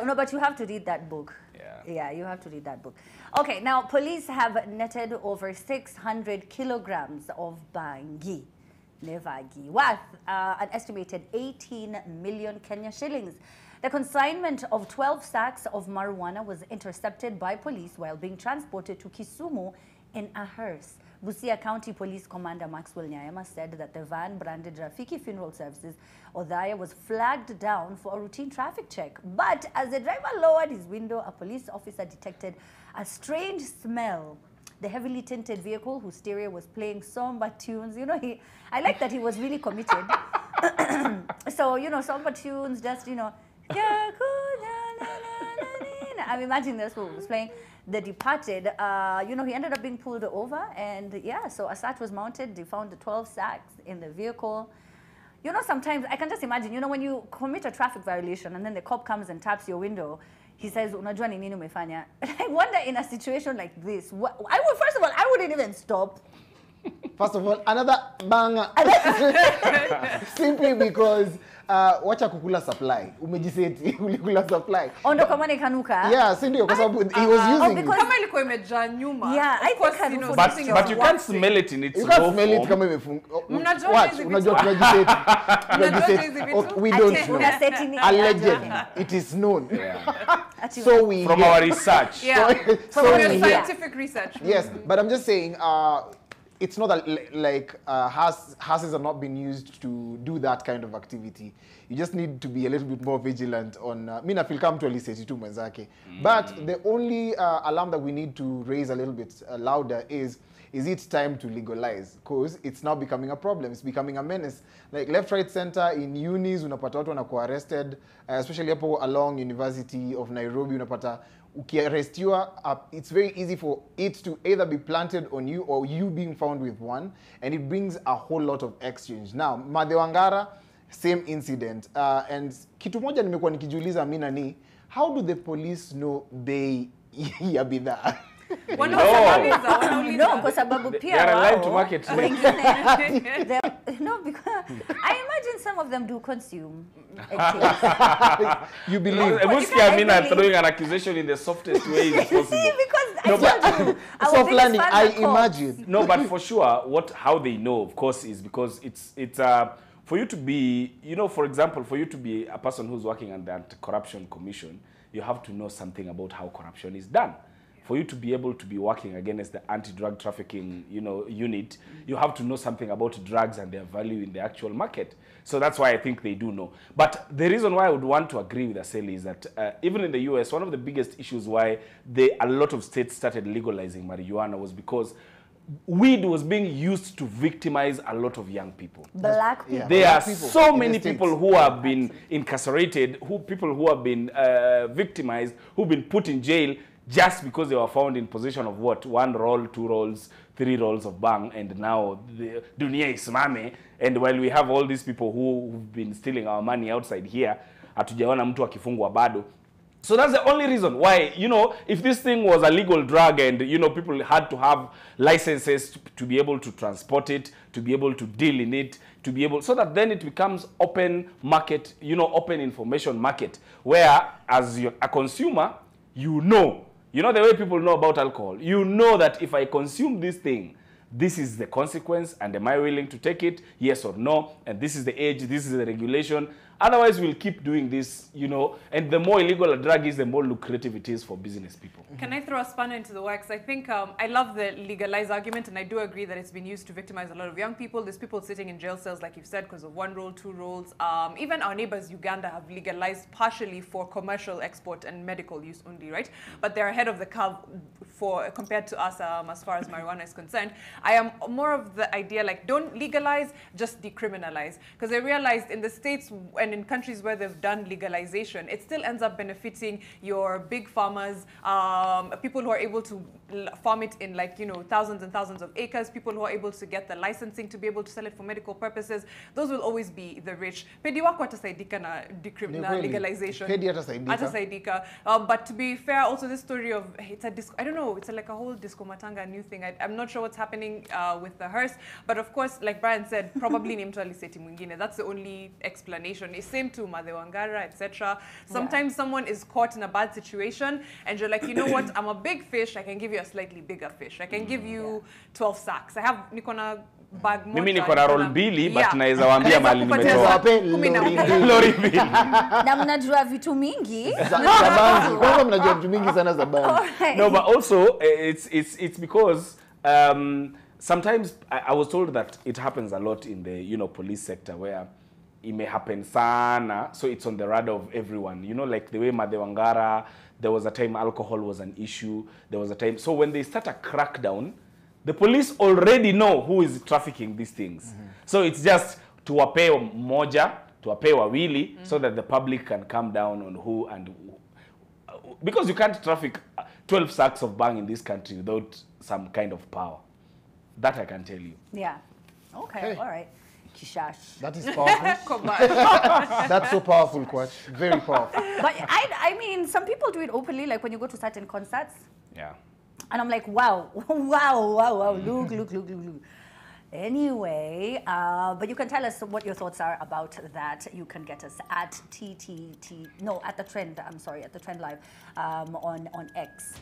No, but you have to read that book. Yeah, you have to read that book. Okay, now police have netted over 600 kilograms of bhang, nevagi, worth an estimated 18 million Kenya shillings. The consignment of 12 sacks of marijuana was intercepted by police while being transported to Kisumu in a hearse. Busia County Police Commander Maxwell Nyayama said that the van branded Rafiki Funeral Services Othaya was flagged down for a routine traffic check. But as the driver lowered his window, a police officer detected a strange smell. The heavily tinted vehicle, whose stereo was playing somber tunes, you know, I like that he was really committed. So, you know, somber tunes, just, you know, I'm imagining that's what was playing. The departed, you know, he ended up being pulled over, and yeah, so a search was mounted. They found the 12 sacks in the vehicle. You know, sometimes I can just imagine, you know, when you commit a traffic violation and then the cop comes and taps your window, he says, unajua ni nini umefanya? I wonder in a situation like this, first of all, I wouldn't even stop. First of all, another banger. Simply because wacha kukula supply. Umejiseti ulikula supply. Ondo kama ni kanuka. Yeah, si ndio kwa sababu he was using it. Kama ilikuwa imejaa nyuma. Yeah, I think you know, but you can't smell it in its raw form. You can't smell it kama imefunga. Unajua tunajiseti. We don't know. Allegedly, it is known. Yeah. So we from our research. Yeah. From our scientific research. Yes, but I'm just saying it's not that like hearses are not being used to do that kind of activity. You just need to be a little bit more vigilant on. Mimi na feel kama mtu aliseti mwenzake. But the only alarm that we need to raise a little bit louder is it time to legalize? Because it's now becoming a problem. It's becoming a menace. Like left, right, center in unis, unapata watu wanakuwa arrested, especially hapo along University of Nairobi, unapata ukiarrestiwa, it's very easy for it to either be planted on you or you being found with one, and it brings a whole lot of exchange. Now, Madewangara, same incident. And kitu moja nimekuwa nikijiuliza mimi ni, how do the police know bei ya bidhaa? No, kwa sababu pia they are alive to market. No, because I imagine some of them do consume. You believe? I mean, I'm throwing an accusation in the softest way possible. See, because soft landing, I imagine. No, but for sure, how they know, of course, is because it's for you to be, you know, for example, for you to be a person who's working on the Anti-Corruption Commission, you have to know something about how corruption is done. For you to be able to be working against the anti-drug trafficking, you know, unit, you have to know something about drugs and their value in the actual market. So that's why I think they do know. But the reason why I would want to agree with Aseli is that even in the US, one of the biggest issues why a lot of states started legalizing marijuana was because weed was being used to victimize a lot of young people. Black people. Yeah. There are so many people who have been incarcerated, people who have been victimized, who've been put in jail just because they were found in possession of what? 1 roll, 2 rolls, 3 rolls of bang, and now the dunia is mame. And while we have all these people who've been stealing our money outside here, hatujaona mtu akifungwa bado. So that's the only reason why, you know, if this thing was a legal drug and, you know, people had to have licenses to be able to transport it, to be able to deal in it, to be able, so that then it becomes open market, you know, open information market, where as a consumer, you know the way people know about alcohol. You know that if I consume this thing, this is the consequence, and am I willing to take it? Yes or no? And this is the age, this is the regulation. Otherwise, we'll keep doing this, you know, and the more illegal a drug is, the more lucrative it is for business people. Can I throw a spanner into the works? I think I love the legalized argument, and I do agree that it's been used to victimize a lot of young people. There's people sitting in jail cells, like you've said, because of 1 roll, 2 rolls. Even our neighbors, Uganda, have legalized partially for commercial export and medical use only, right? But they're ahead of the curve compared to us as far as marijuana is concerned. I am more of the idea, like, don't legalize, just decriminalize. Because I realized in the States and in countries where they've done legalization, it still ends up benefiting your big farmers, people who are able to farm it in like, you know, thousands and thousands of acres, people who are able to get the licensing to be able to sell it for medical purposes, those will always be the rich. Pedi wako atasaidika na legalization. Pedi atasaidika. But to be fair, also this story of, it's a disco, I don't know, it's like a whole disco matanga new thing. I'm not sure what's happening with the hearse, but of course, like Brian said, probably ni mtu aliseti mwingine. That's the only explanation. It's same to Madhe Wangara, etc. Sometimes someone is caught in a bad situation and you're like, you know what, I'm a big fish, I can give you a slightly bigger fish. I can give you 12 sacks. I have nikona bag moja. Mimi niko na roll mbili, but naeza waambia mali nimetoa. Wape lori mbili. Na mnajua vitu mingi. Za bangi. Kwanza mnajua vitu mingi sana za bangi. No, but also it's because sometimes I was told that it happens a lot in the, you know, police sector where it may happen sana, so it's on the radar of everyone. You know, like the way Madhe Wangara, there was a time alcohol was an issue. There was a time, so when they start a crackdown, the police already know who is trafficking these things. So it's just to wapea moja, to wapea wawili, so that the public can come down on who and who. Because you can't traffic 12 sacks of bang in this country without some kind of power. That I can tell you. Yeah. Okay, Hey. all right. Kishash. That is powerful. That's so powerful, Kwach. Very powerful. But I mean, some people do it openly, like when you go to certain concerts. Yeah. And I'm like, wow, wow, look. Anyway, but you can tell us what your thoughts are about that. You can get us at at the Trend, I'm sorry, at the Trend Live on X.